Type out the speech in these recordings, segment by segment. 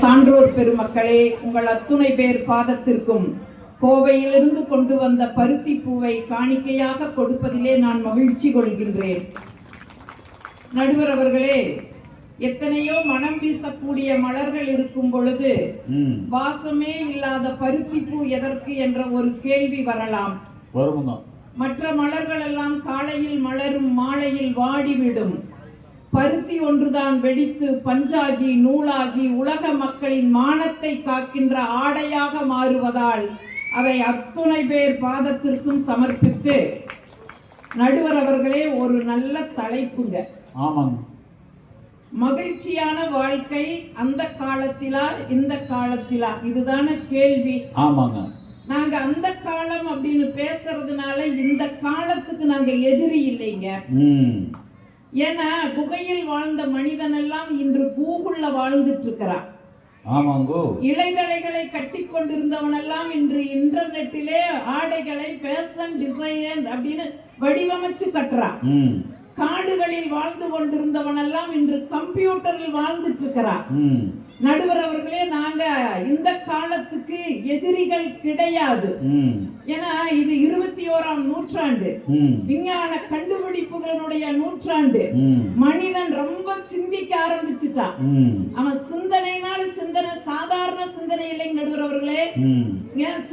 சான்றோர் பெருமக்களே, உங்கள் அத்துணை பேர் பாதத்திற்கும் கோவையிலிருந்து கொண்டு வந்த பருத்தி பூவை காணிக்கையாக கொடுப்பதிலே நான் மகிழ்ச்சி கொள்கின்றேன். நடுவர் அவர்களே, எத்தனையோ மனம் வீசக்கூடிய மலர்கள் இருக்கும் பொழுது வாசமே இல்லாத பருத்தி பூ எதற்கு என்ற ஒரு கேள்வி வரலாம். மற்ற மலர்கள் எல்லாம் காலையில் மலரும், மாலையில் வாடிவிடும். பருத்தி ஒன்றுதான் வெடித்து பஞ்சாகி நூலாகி உலக மக்களின் மானத்தை காக்கின்ற ஆடையாக மாறுவதால் அதை அத்துணை பேர் பாதத்திற்கும் சமர்ப்பித்து, நடுவர் அவர்களே, ஒரு நல்ல தலைப்புங்க. மகிழ்ச்சியான வாழ்க்கை அந்த காலத்திலா இந்த காலத்திலா, இதுதான கேள்வி. நாங்க அந்த காலம் அப்படின்னு பேசுறதுனால இந்த காலத்துக்கு நாங்க எதிரி இல்லைங்க. ஏன்னா குகையில் வாழ்ந்த மனிதன் எல்லாம் இன்று கூகுள்ல வாழ்ந்துட்டு இருக்கிறான். இலைதலைகளை கட்டி கொண்டிருந்தவன் எல்லாம் இன்று இன்டர்நெட்டிலே ஆடைகளை ஃபேஷன் டிசைன் அப்படின்னு வடிவமைச்சு கட்டுறான். காடுகளில் வாழ்ந்து கொண்டிருந்தவன் எல்லாம் இன்று கம்ப்யூட்டரில் வாழ்ந்துட்டு இருக்கிறான். நடுவர் அவர்களே, நாங்க இந்த காலத்துக்கு எதிரிகள் கிடையாது. ஏன்னா இது 21ஆம் நூற்றாண்டு, விஞ்ஞான கண்டுபிடிப்புகளுடைய நூற்றாண்டு. மனிதன் ரொம்ப சிந்திக்க ஆரம்பிச்சுட்டான். அவன் சிந்தனைனால சிந்தனை சாதாரண சிந்தனை இல்லைங்க நடுவர் அவர்களே.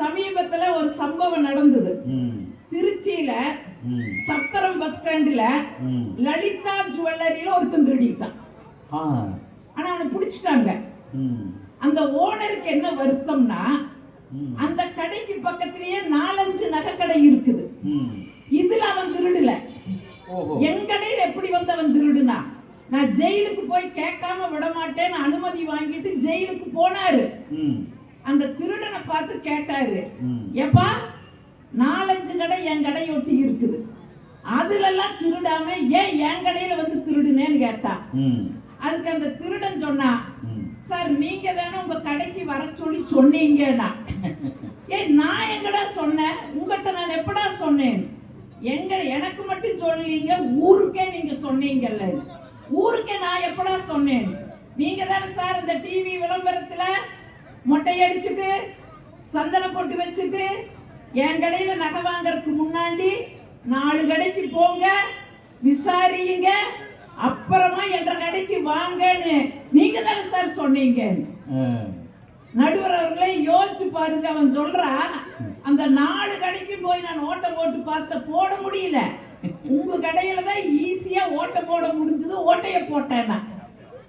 சமீபத்துல ஒரு சம்பவம் நடந்தது. திருச்சியில சத்திரம் பஸ் ஸ்டாண்ட்ல லலிதா ஜுவல்லரியில ஒருத்தன் திருடிட்டான். ஆனா அவனை பிடிச்சிட்டாங்க. அந்த ஓனருக்கு என்ன வருத்தம்னா, அந்த கடைக்கு பக்கத்திலேயே 4-5 நகை கடை இருக்குது. இதுல அவன் திருடல. என் கடையில எப்படி வந்து அவன் திருடுனா, நான் ஜெயிலுக்கு போய் கேட்காம விட மாட்டேன்னு அனுமதி வாங்கிட்டு ஜெயிலுக்கு போனாரு. அந்த திருடனை பார்த்து கேட்டாரு, எப்பா 4-5 கடை என் கடையொட்டி இருக்குது, அதுல எல்லாம் திருடாம ஏன் என் கடையில வந்து திருடுனேன்னு கேட்டா. அதுக்கு அந்த திருடன் சொன்னா, சார் நீங்க தானே உங்க கடைக்கு வர சொல்லி சொன்னீங்கன்னா. நான் எங்கடா சொன்னேன், உங்ககிட்ட நான் எப்படா சொன்னேன்? எனக்கு மட்டும் சொல்லீங்க, ஊருக்கே நீங்க சொன்னீங்கல்ல. ஊருக்கே நான் எப்படா சொன்னேன்? நீங்க தானே சார் இந்த டிவி விளம்பரத்துல மொட்டை அடிச்சுட்டு சந்தன போட்டு வச்சுட்டு என் கடையில நகை வாங்கறதுக்கு முன்னாடி 4 கடைக்கு போங்க, விசாரியுங்க, அப்புறமா என்ற கடைக்கு வாங்கன்னு நீங்க தானே சார் சொன்னீங்க. நடுவர் அவர்களே, யோசிச்சு பாருங்க. அவன் சொல்றா, அந்த 4 கடைக்கு போய் நான் ஓட்ட போட்டு பார்த்த போட முடியல, உங்க கடையில தான் ஈஸியா ஓட்ட போட முடிஞ்சது, ஓட்டைய போட்டேன்னா.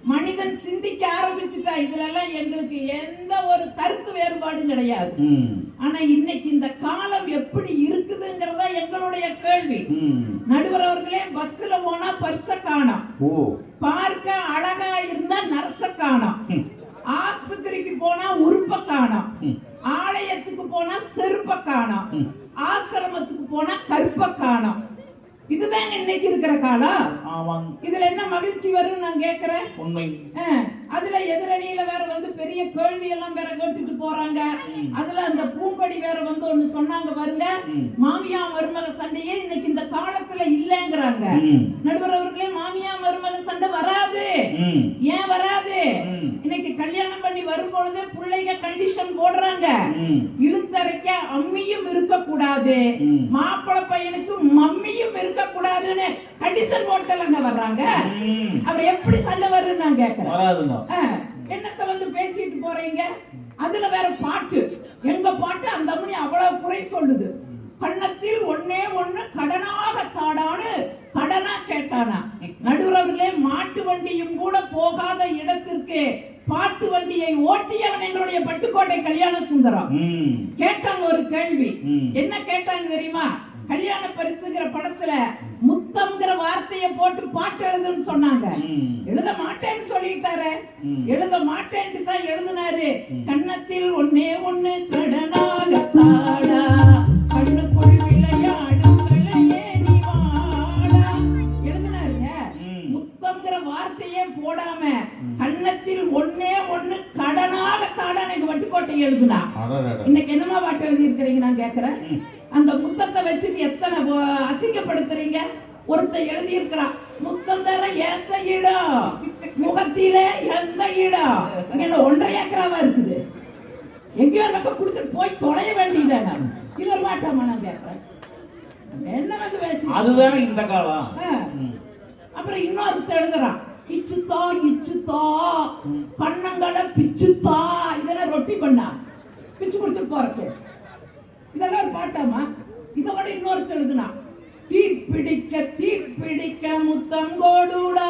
மனிதன் சிந்திக்க ஆரம்பிச்சுட்டா. இதுல எல்லாம் எங்களுக்கு எந்த ஒரு கருத்து வேறுபாடும் கிடையாது. ஆனா இன்னைக்கு இந்த காலம் எப்படி இருக்குதுங்கிறதா எங்களுடைய கேள்வி. நடுவர் அவர்களே, பஸ்ல போனா பர்ஸ காணோம், பார்க்க அழகா இருந்தா நர்ஸ காணோம், ஆஸ்பத்திரிக்கு போனா உறுப்ப காணோம், ஆலயத்துக்கு போனா செருப்ப காணோம், ஆசிரமத்துக்கு போனா கற்ப காணோம். இதுதான் இன்னைக்கு இருக்கிற காலம். இதுல என்ன மகிழ்ச்சி வரும் நான் கேக்குறேன். உண்மை. அதுல எதிரணியில வேற வந்து பெரிய கேள்வி எல்லாம் வேற கேட்டுட்டு போறாங்க. அதுல அந்த பூம்படி வேற வந்து ஒண்ணு சொன்னாங்க பாருங்க, மாமியா மருமக சண்டையே இன்னைக்கு இந்த காலத்துல இல்லங்கிறாங்க. நடுவர் அவர்களே, மாமியா மருமக சண்டை வராது. ஏன் வராது? இன்னைக்கு கல்யாணம் பண்ணி வரும்பொழுது பிள்ளைங்க கண்டிஷன் போடுறாங்க, இழுத்தரைக்க அம்மியும் இருக்க கூடாது, மாப்பிள்ளை பையனுக்கு மம்மியும் இருக்க கூடாதுன்னு கண்டிஷன் போட்டலங்க வர்றாங்க. அவர் எப்படி சண்டை வருன்னு நான் கேட்கிறேன். என்னத்த வந்து பேசிட்டு போறீங்க? அதுல வேற பாட்டு, எங்க பாட்டு அந்த அம்மனி அவ்வளவு குறை சொல்லுது. கண்ணத்தில் ஒன்னே ஒண்ணு கடனாக தாடான்னு கடனா கேட்டானா. நடுவர்களே, மாட்டு வண்டியும் கூட போகாத இடத்திற்கு பாட்டு வண்டியை ஓட்டியவன் எங்களுடைய பட்டுக்கோட்டை கல்யாண சுந்தரம். கேட்டாங்க ஒரு கேள்வி. என்ன கேட்டாங்க தெரியுமா? கல்யாண பரிசுங்கிற படத்துல முத்தம்ங்கிற வார்த்தையை போட்டு பாட்டு எழுதுன்னு சொன்னாங்க. எழுத மாட்டேன்னு சொல்லிட்டாரு. எழுத மாட்டேன்னு தான் எழுதினாரு. கண்ணத்தில் ஒன்னே ஒண்ணு கடனாக தாடா, கண்ணுக்குள் விளையாடும் கலையே நீ வாடா எழுதினாருங்க. முத்தம்ங்கிற வார்த்தையே போடாம கண்ணத்தில் ஒன்னே ஒண்ணு கடனாக தாடா வட்டுக்கோட்டை எழுதுனா. இன்னைக்கு என்னமா பாட்டு எழுதி இருக்கிறீங்க நான் கேக்குறேன். அந்த முத்தத்தை வச்சுட்டு எத்தனை அசிங்கப்படுத்துறீங்க. ஒருத்தர் எழுதி இருக்கிறான், முத்தம் தர எந்த இடம், முகத்திலே எந்த இடம். இங்க 1.5 ஏக்கராவா இருக்குது. எங்கேயோ நம்ம கொடுத்துட்டு போய் தொலைய வேண்டியதா. நான் இல்ல மாட்டாமா, நான் கேட்கிறேன் என்ன வந்து பேசி. அதுதானே இந்த காலம். அப்புறம் இன்னொருத்தர் எழுதுறான், இச்சுத்தா இச்சுத்தா கண்ணங்களை பிச்சுத்தா. இதெல்லாம் ரொட்டி பண்ணா பிச்சு கொடுத்துட்டு போறக்கு. இதெல்லாம் ஒரு பாட்டாமா? இதோட இன்னொருத்தர் எழுதுனா, தீப்பிடிக்க தீப்பிடிக்க முத்தம் கோடுடா,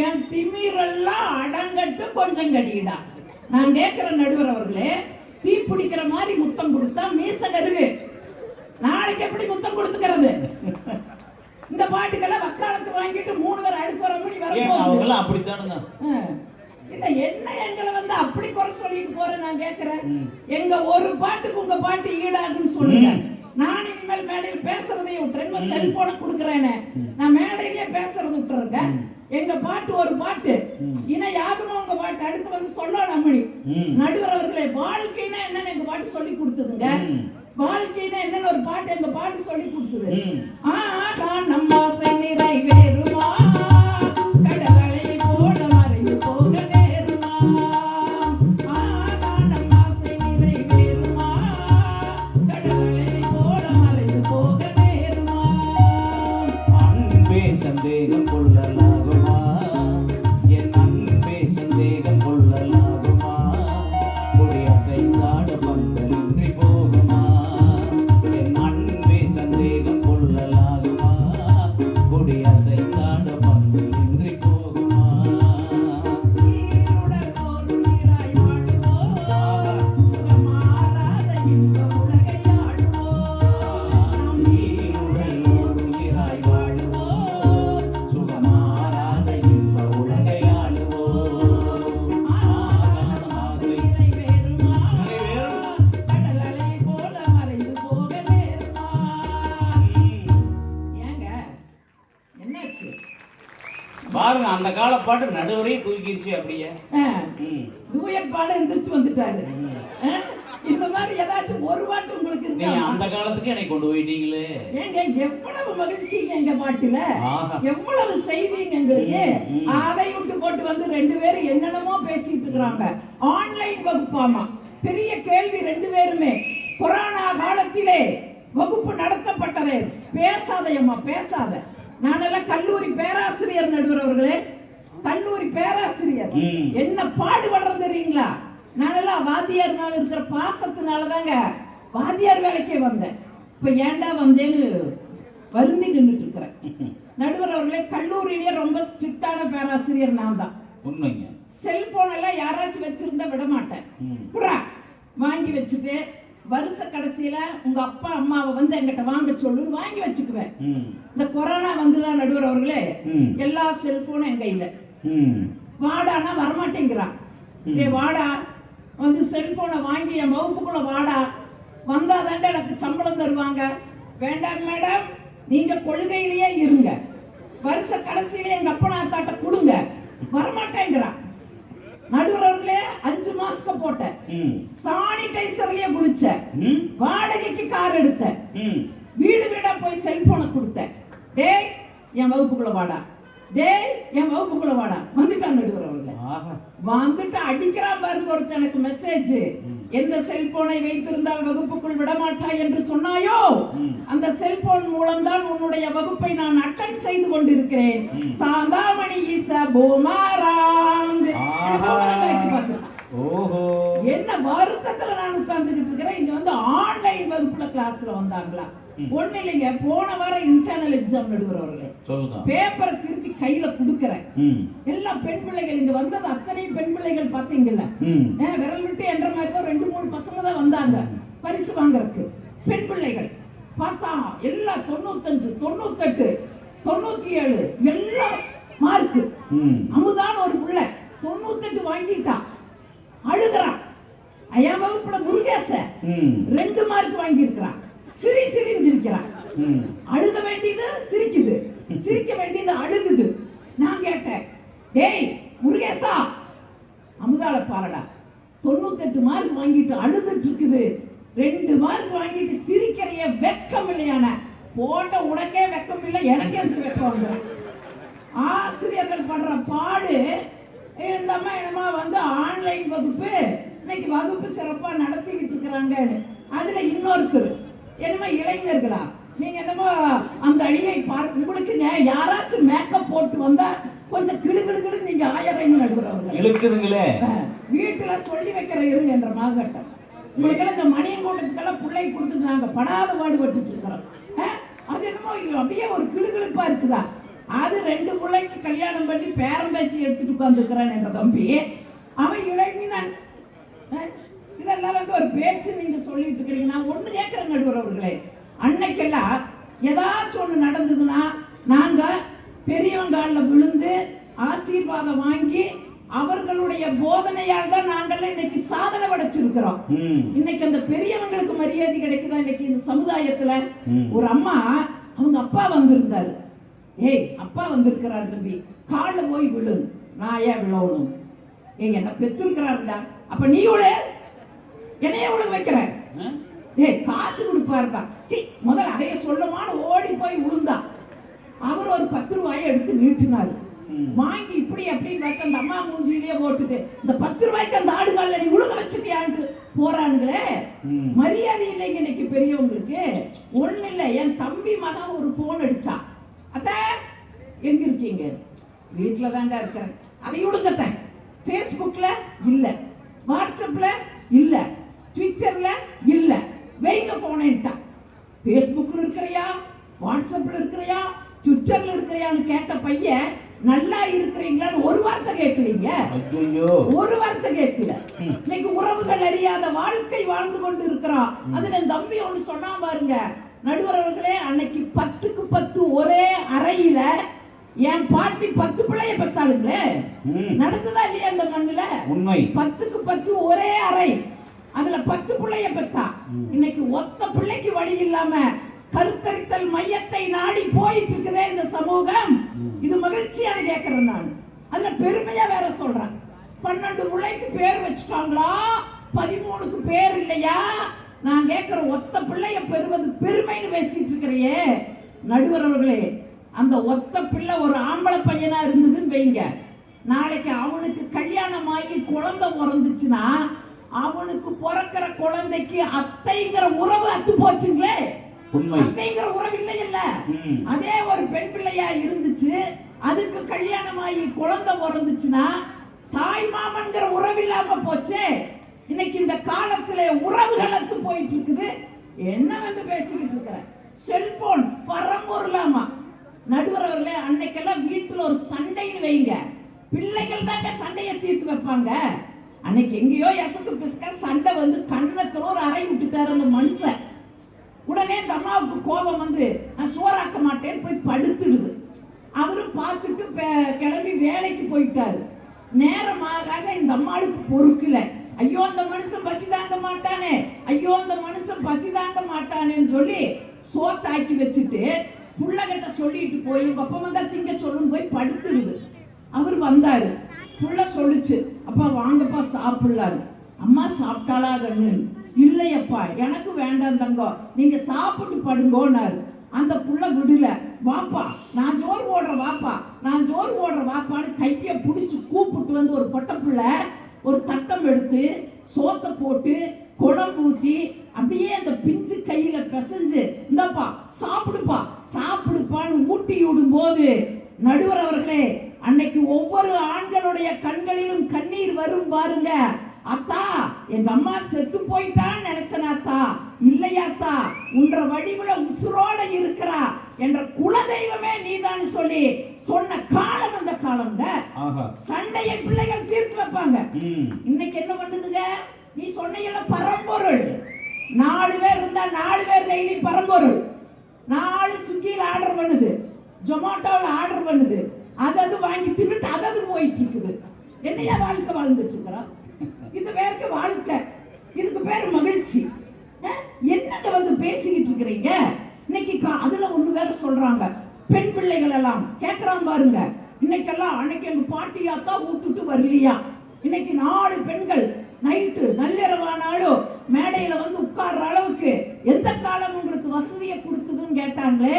என் திமிரெல்லாம் அடங்கட்டு கொஞ்சம் கடிடா. நான் கேட்கிற நடுவர் அவர்களே, தீ பிடிக்கிற மாதிரி முத்தம் கொடுத்தா மீச கருகு, நாளைக்கு எப்படி முத்தம் கொடுத்துக்கிறது? இந்த பாட்டுக்கெல்லாம் வக்காலத்து வாங்கிட்டு 3 பேர் அடுத்து வர மணி வரும்போது அப்படித்தானுங்க. இல்ல என்ன எங்களை வந்து அப்படி குறை சொல்லிட்டு போறேன். நான் கேட்கிறேன், எங்க ஒரு பாட்டுக்கு உங்க பாட்டு ஈடாகுன்னு சொல்லுங்க. நான் இனிமேல் மேடையில் பேசுறதையே விட்டுறேன். செல்போனை கொடுக்குறேனே, நான் மேடையிலேயே பேசுறது விட்டுறேங்க. எங்க பாட்டு ஒரு பாட்டு, இன யாருமா உங்க பாட்டு அடுத்து வந்து சொல்ல நம்மளி நடுவர் அவர்களே, வாழ்க்கைனா என்னன்னு எங்க பாட்டு சொல்லி கொடுத்ததுங்க. வாழ்க்கைனா என்னன்னு ஒரு பாட்டு எங்க பாட்டு சொல்லி கொடுத்தது. ஆஹா நம்ம ஆசை நிறைவேறுமா, கடலை போல மறைந்து போக நேருமா. ஆஹா நம்ம ஆசை நிறைவேறுமா, கடலை போல மறைந்து போக நேருமா. அன்பே சந்தேகம் கொள்ளலாகுமா, என் அன்பே சந்தேகம் கொள்ளலாகுமா, கொடி அசைந்தாட பந்தலின்றி போகுமா. என் அன்பே சந்தேகம் கொள்ளலாகுமா, கொடி அசைந்தாட பந்தலின்றி போகுமா. நீருடல் ஒரு நீராய் வாழ்வோம், சுகமாறாத இன்ப உலகை ஆடுவோம். நீருடல் ஒரு உயிராய் வாழுவோம், சுகமாறாத இன்ப உலகை ஆளுவோம். ஆசை நிறைவேறுமா, நிறைவேறும். கடல் அலை போல மறைந்து போக நேருமா. ஏங்க என்னாச்சு? பாருங்க, அந்த கால பாட்டு நடுவரையும் தூக்கிடுச்சு அப்படியே. டூயட் பாட எந்திரிச்சு வந்துட்டாரு. இந்த மாதிரி ஏதாச்சும் ஒரு பாட்டு உங்களுக்கு நீங்க இருக்கா? அந்த காலத்துக்கு என்னை கொண்டு போயிட்டீங்களே. ஏங்க எவ்வளவு மகிழ்ச்சிங்க எங்க பாட்டுல, ஆஹா. எவ்வளவு செய்திங்க எங்களுக்கு. அதை விட்டு போட்டு வந்து 2 பேரும் என்னென்னமோ பேசிட்டு இருக்கிறாங்க. ஆன்லைன் வகுப்பாமா, பெரிய கேள்வி 2 பேருமே. கொரோனா காலத்திலே வகுப்பு நடத்தப்பட்டதே. பேசாதையம்மா பேசாத. நானெல்லாம் கல்லூரி பேராசிரியர் நடுவர் அவர்களே, கல்லூரி பேராசிரியர். என்ன பாடுபடுறது தெரியுங்களா? நானெல்லாம் வாத்தியார்னால இருக்கிற பாசத்தினாலதாங்க வாத்தியார் வேலைக்கே வந்தேன். இப்ப ஏன்டா வந்தேன்னு வருந்தி நின்றுட்டு இருக்கிறேன். நடுவர் அவர்களே, கல்லூரியிலேயே ரொம்ப ஸ்ட்ரிக்டான பேராசிரியர் நான் தான். உண்மைங்க. செல்போன் எல்லாம் யாராச்சும் வச்சிருந்தா விட மாட்டேன். புறா வாங்கி வச்சுட்டு வருஷ கடைசியில உங்க அப்பா அம்மாவை வந்து என்கிட்ட வாங்க சொல்லுன்னு வாங்கி வச்சுக்குவேன். இந்த கொரோனா வந்துதான் நடுவர் அவர்களே, எல்லா செல்போனும் என் கையில. வாடானா வரமாட்டேங்கிறான். ஏ வாடா, வந்து செல்போனை வாங்கி என் வகுப்புக்குள்ள வாடா, வந்தாதாண்ட எனக்கு சம்பளம் தருவாங்க. வேண்டாம் மேடம், நீங்க கொள்கையிலேயே இருங்க, வருஷ கடைசியில எங்க அப்பா நாத்தாட்ட கொடுங்க. வரமாட்டேங்கிறான். நடுவர் அவர்களே, 5 மாஸ்க போட்டேன், சானிடைசர்லயே குளிச்சேன், வாடகைக்கு கார் எடுத்தேன், வீடு வீடா போய் செல்போனை கொடுத்தேன். டேய் என் வகுப்புக்குள்ள வாடா, டேய் என் வகுப்புக்குள்ள வாடா. வந்துட்டான் நடுவர் அவர்களே. வந்துட்டு அடிக்கிறான் பாருங்க ஒருத்தர் எனக்கு மெசேஜ். எந்த செல்போனை வைத்திருந்தால் வகுப்புக்குள் விடமாட்டாய் என்று சொன்னாயோ, அந்த செல்போன் மூலம்தான் உன்னுடைய வகுப்பை நான் அட்டெண்ட் செய்து கொண்டிருக்கிறேன். Santhamani is a boomerang. ஓஹோ, என்ன வருத்தத்துல நான் உட்கார்ந்துட்டு இருக்கிறேன். இங்க வந்து ஆன்லைன் வகுப்புல கிளாஸ்ல வந்தாங்களா? ஒண்ணு இல்லைங்க, போன வாரம் இன்டர்னல் எக்ஸாம் நடுவரவர்களே, பேப்பரை திருத்தி கையில குடுக்கறேன். எல்லா பெண் பிள்ளைகள் இங்க வந்தது, அத்தனை பெண் பிள்ளைகள் பாத்தீங்கல்ல, விரல் விட்டு என்ற மாதிரி தான் 2-3 பசங்க தான் வந்தாங்க பரிசு வாங்கறதுக்கு. பெண் பிள்ளைகள் பார்த்தா எல்லாம் 95, 98, 97 எல்லாம் மார்க். அமுதான ஒரு பிள்ளை 98 வாங்கிட்டான், அழுகிறான். ஐயா வகுப்புல முருகேச 2 மார்க் வாங்கி இருக்கிறான். சிரின்னு சிரிக்கிறான். அழுக வேண்டியது சிரிக்குது, சிரிக்க வேண்டியது அழுகுது. நான் கேட்டேன், டேய் முருகேசா, அமுதால பாருடா, 98 மார்க் வாங்கிட்டு அழுதுட்டு இருக்குது, 2 மார்க் வாங்கிட்டு சிரிக்கிறைய வெக்கம் இல்லையான போட்ட உனக்கே வெக்கம் இல்லை, எனக்கு எதுக்கு வெக்கம்? ஆசிரியர்கள் படுற பாடு. இந்த அம்மா என்னமா வந்து ஆன்லைன் வகுப்பு, இன்னைக்கு வகுப்பு சிறப்பா நடத்திக்கிட்டு இருக்கிறாங்கன்னு. அதுல இன்னொருத்தர் என்னமா இளைஞர்களா நீங்க என்னமோ அந்த அழியை உங்களுக்குங்க யாராச்சும் மேக்கப் போட்டு வந்தா கொஞ்சம் கிடுகிடுகிடு நீங்க 1000 நடுவுறவங்க இழுக்குதுங்களே. வீட்டுல சொல்லி வைக்கிற இருங்க என்ற மாகட்டம். உங்களுக்கு இந்த மணியன் கூட்டத்துக்கெல்லாம் பிள்ளை கொடுத்துட்டு நாங்க படாத பாடுபட்டு இருக்கிறோம். அது என்னமோ அப்படியே ஒரு கிடுகிடுப்பா இருக்குதா? அது 2 பிள்ளைக்கு கல்யாணம் பண்ணி பேரம்பேத்தி எடுத்துட்டு உட்காந்துருக்கிறான் என்ற தம்பி. அவன் இளைஞன். இதெல்லாம் வந்து ஒரு பேச்சு நீங்க சொல்லிட்டு இருக்கிறீங்க. நான் ஒண்ணு கேட்கிறேன் நடுவர் அவர்களே, அன்னைக்கெல்லாம் ஏதாச்சும் ஒண்ணு நடந்ததுன்னா நாங்க பெரியவங்கால விழுந்து ஆசீர்வாதம் வாங்கி அவர்களுடைய போதனையால் தான் நாங்கள்லாம் இன்னைக்கு சாதனை படைச்சிருக்கிறோம். இன்னைக்கு அந்த பெரியவங்களுக்கு மரியாதை கிடைக்குதா? இன்னைக்கு இந்த சமுதாயத்துல ஒரு அம்மா அவங்க அப்பா வந்திருந்தாரு. ஏய் அப்பா வந்திருக்கிறாரு தம்பி, காலில் போய் விழு. நான் ஏன் விழணும்? என்ன பெற்றிருக்கிறாருடா, அப்ப நீ விழு, என்னைய விழு வைக்கிறேன். ஏய் காசு கொடுப்பாருப்பா. முதல்ல அதைய சொல்லமான்னு ஓடி போய் விழுந்தா. அவர் ஒரு 10 ரூபாயை எடுத்து நீட்டினாரு. வாங்கி இப்படி அப்படின்னு பார்த்து அந்த அம்மா மூஞ்சிலேயே போட்டுட்டு இந்த 10 ரூபாய்க்கு அந்த ஆடுகால நீ உழுக வச்சுட்டியான்ட்டு போறானுங்களே. மரியாதை இல்லைங்க இன்னைக்கு பெரியவங்களுக்கு. ஒண்ணு இல்லை, என் தம்பி மகன் ஒரு போன் அடிச்சா. அத்த எங்க இருக்கீங்க? வீட்டுல தாங்க இருக்கிறேன். அதை விடுங்கத்த. பேஸ்புக்ல இல்ல, வாட்ஸ்அப்ல இல்ல, ட்விட்டர்ல இல்ல, வைங்க போனேன்ட்டா. பேஸ்புக்ல இருக்கிறியா, வாட்ஸ்அப்ல இருக்கிறியா, ட்விட்டர்ல இருக்கிறியான்னு கேட்ட பையன் நல்லா இருக்கிறீங்களான்னு ஒரு வார்த்தை கேட்கலீங்க. ஒரு வார்த்தை கேட்கல. இன்னைக்கு உறவுகள் அறியாத வாழ்க்கை வாழ்ந்து கொண்டு இருக்கிறோம். அதுல என் தம்பி ஒண்ணு சொன்னா பாருங்க நடுவர் அவர்களே, அன்னைக்கு 10க்கு 10 ஒரே அறையில என் பாட்டி 10 பிள்ளைய பெத்தாளுங்களே. நடந்ததா இல்லையா இந்த மண்ணுல? உண்மை. 10க்கு 10 ஒரே அறை, அதுல 10 பிள்ளைய பெத்தா. இன்னைக்கு ஒத்த பிள்ளைக்கு வழி இல்லாம கருத்தரித்தல் மையத்தை நாடி போயிட்டு இருக்குதே இந்த சமூகம். இது மகிழ்ச்சியான கேட்கிறேன் நான். அதுல பெருமையா வேற சொல்றேன். 12 பிள்ளைக்கு பேர் வச்சுட்டாங்களா, 13க்கு பேர் இல்லையா? நான் கேட்கிற ஒத்த பிள்ளைய பெறுவது பெருமைன்னு பேசிட்டு இருக்கிறையே நடுவர் அவர்களே. அந்த ஒத்த பிள்ளை ஒரு ஆம்பளை பையனா இருந்ததுன்னு வைங்க, நாளைக்கு அவனுக்கு கல்யாணம் ஆகி குழந்தை பிறந்துச்சுன்னா அவனுக்கு பிறக்கிற குழந்தைக்கு அத்தைங்கிற உறவு அத்து போச்சுங்களே. அத்தைங்கிற உறவு இல்லை இல்ல. அதே ஒரு பெண் பிள்ளையா இருந்துச்சு, அதுக்கு கல்யாணம் ஆகி குழந்தை பிறந்துச்சுன்னா தாய் மாமன்கிற உறவு இல்லாம போச்சே. இன்னைக்கு இந்த காலத்துல உறவுகளுக்கு போயிட்டு இருக்குது. என்ன வந்து பேசிக்கிட்டு இருக்கிற? செல்போன் பரம்பொருளாமா நடுவர் அவர்களே. அன்னைக்கெல்லாம் வீட்டுல ஒரு சண்டைன்னு வைங்க, பிள்ளைகள் தாங்க சண்டையை தீர்த்து வைப்பாங்க. அன்னைக்கு எங்கேயோ எசக்கு பிஸ்க சண்டை வந்து கண்ணத்துல ஒரு அறை விட்டுட்டாரு அந்த மனுஷன். உடனே இந்த அம்மாவுக்கு கோபம் வந்து நான் சோறாக்க மாட்டேன்னு போய் படுத்துடுது. அவரும் பார்த்துட்டு கிளம்பி வேலைக்கு போயிட்டாரு. நேரமாக இந்த அம்மாளுக்கு பொறுக்கல. ஐயோ அந்த மனுஷன் பசி தாங்க மாட்டானே, ஐயோ அந்த மனுஷன் பசி தாங்க மாட்டானேன்னு சொல்லி சோத்தாக்கி வச்சுட்டு புள்ளகிட்ட சொல்லிட்டு போய் பப்பமா தான் திங்க சொல்லுன்னு போய் படுத்துடுது. அவர் வந்தாரு. புள்ள சொல்லுச்சு, அப்பா வாங்கப்பா சாப்பிடலாரு. அம்மா சாப்பிட்டாளா கண்ணு? இல்லையப்பா எனக்கு வேண்டாம் தங்கோ, நீங்க சாப்பிட்டு படுங்கோன்னாரு. அந்த புள்ள விடல. வாப்பா நான் ஜோறு போடுற வாப்பா, நான் ஜோறு போடுற வாப்பான்னு கையை பிடிச்சி கூப்பிட்டு வந்து ஒரு பொட்ட புள்ள ஒரு தட்டம் எடுத்து சோத்தை போட்டு குழம்பு ஊற்றி அப்படியே அந்த பிஞ்சு கையில பிசைஞ்சு இந்தப்பா சாப்பிடுப்பா சாப்பிடுப்பான்னு ஊட்டி விடும் போது நடுவர் அவர்களே, அன்னைக்கு ஒவ்வொரு ஆண்களுடைய கண்களிலும் கண்ணீர் வரும் பாருங்க. அத்தா எங்க அம்மா செத்து போயிட்டான்னு நினைச்சனாத்தா, இல்லையாத்தா உன்ற வடிவுல உசுரோட இருக்கிறா என்ற குலதெய்வமே நீதான் சொல்லி சொன்ன காலம் அந்த காலம்ங்க. சண்டையை பிள்ளைகள் தீர்த்து வைப்பாங்க. இன்னைக்கு என்ன பண்ணுதுங்க? நீ சொன்ன பரம்பொருள் 4 பேர் இருந்தா 4 பேர் டெய்லி பரம்பொருள். 4 ஸ்விக்கியில் ஆர்டர் பண்ணுது, ஜொமேட்டோவில் ஆர்டர் பண்ணுது, அது வாங்கி தின்னுட்டு அது போயிட்டு இருக்குது. என்னையா வாழ்க்கை வாழ்ந்துட்டு இருக்கிறோம்? இது பேருக்கு வாழ்க்கை, இதுக்கு பேர் மகிழ்ச்சி. என்னங்க வந்து பேசிக்கிட்டு இருக்கிறீங்க? இன்னைக்கு அதுல ஒண்ணு வேற சொல்றாங்க, பெண் பிள்ளைகள் எல்லாம் கேட்கறான் பாருங்க. இன்னைக்கெல்லாம் அன்னைக்கு எங்க பாட்டியாத்தா ஊட்டுட்டு வரலையா? இன்னைக்கு 4 பெண்கள் நைட்டு நள்ளிரவானாலும் மேடையில வந்து உட்கார்ற அளவுக்கு எந்த காலம் உங்களுக்கு வசதியை கொடுத்ததுன்னு கேட்டாங்களே.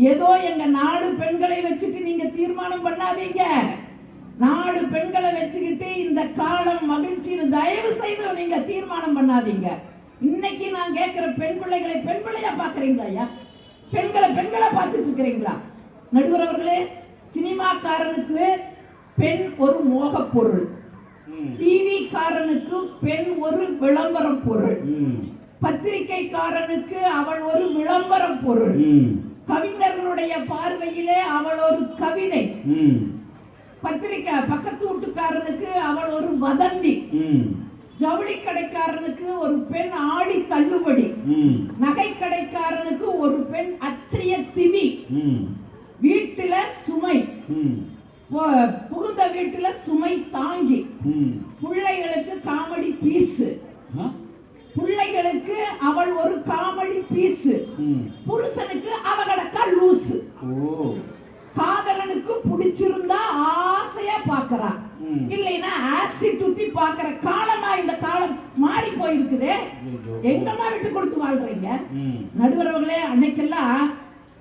ஏதோ எங்க 4 பெண்களை வச்சுட்டு நீங்க தீர்மானம் பண்ணாதீங்க. 4 பெண்களை வச்சுக்கிட்டு இந்த காலம் மகிழ்ச்சின்னு தயவு செய்து நீங்க தீர்மானம் பண்ணாதீங்க. இன்னைக்கு நான் கேட்கிற பெண் பிள்ளைகளை பெண் பிள்ளையா பாக்குறீங்களா ஐயா? பெண்களை பார்த்துட்டு இருக்கிறீங்களா? நடுவர் அவர்களே, சினிமாக்காரனுக்கு பெண் ஒரு மோக பொருள், டிவி காரனுக்கு பெண் ஒரு விளம்பர பொருள், பத்திரிகைக்காரனுக்கு அவள் ஒரு விளம்பர பொருள், கவிஞர்களுடைய பார்வையிலே அவள் ஒரு கவிதை, பத்திரிக்கை பக்கத்து வீட்டுக்காரனுக்கு அவள் ஒரு வதந்தி, ஜவுளி கடைக்காரனுக்கு ஒரு பெண் ஆடி தள்ளுபடி, நகை கடைக்காரனுக்கு ஒரு பெண் அச்சய திதி, வீட்டுல சுமை, புகுந்த வீட்டுல சுமை தாங்கி, பிள்ளைகளுக்கு காமெடி பீஸ், பிள்ளைகளுக்கு அவள் ஒரு காமெடி பீஸ், புருஷனுக்கு அவகடக்கா லூசு, காதலனுக்கு பிடிச்சிருந்தா ஆசையா பாக்குறா, இல்லைன்னா ஆசிட் ஊத்தி பாக்குற காலமா இந்த காலம் மாறி போயிருக்குதே. எங்கம்மா விட்டு கொடுத்து வாழ்றீங்க? நடுவரவர்களே, அன்னைக்கெல்லாம்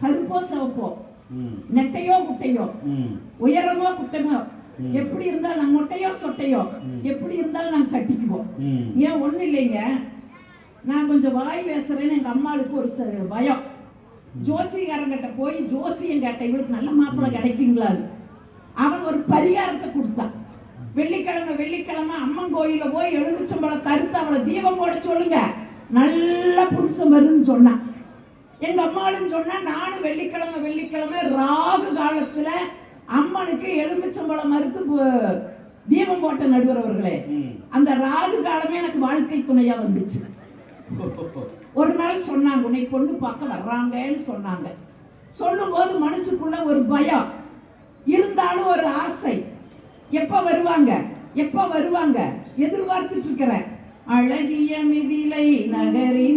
கருப்போ சிவப்போ, நெட்டையோ குட்டையோ, உயரமோ குட்டமோ, எப்படி இருந்தாலும் நாங்க மொட்டையோ சொட்டையோ எப்படி இருந்தாலும் நாங்க கட்டிக்குவோம். ஏன் ஒண்ணு இல்லைங்க, நான் கொஞ்சம் வாய் பேசுறேன்னு எங்க அம்மாளுக்கு ஒரு பயம். ஜோசிகாரங்கிட்ட போய் ஜோசியம் கேட்ட, இவளுக்கு நல்ல மாப்பிள்ளை கிடைக்குங்களான்னு. அவன் ஒரு பரிகாரத்தை கொடுத்தான். வெள்ளிக்கிழமை அம்மன் கோயில போய் எலுமிச்சம்பழம் தடுத்து அவளை தீபம் போட சொல்லுங்க, நல்ல புருஷன் வரும்னு சொன்னான். எங்க அம்மாளும் சொன்னா, நானும் வெள்ளிக்கிழமை ராகு காலத்துல அம்மனுக்கு எலுமிச்சம்பழம் மறுத்து தீபம் போட்ட நடுவர் அவர்களே. அந்த ராகு காலமே எனக்கு வாழ்க்கை துணையா வந்துச்சு. ஒரு நாள் சொன்னாங்க, உன்னை பொண்ணு பார்க்க வர்றாங்கன்னு சொன்னாங்க. சொல்லும் போது மனசுக்குள்ள ஒரு பயம் இருந்தாலும் ஒரு ஆசை, எப்ப வருவாங்க எதிர்பார்த்துட்டு இருக்கிறேன். அழகிய மிதிலை நகரில்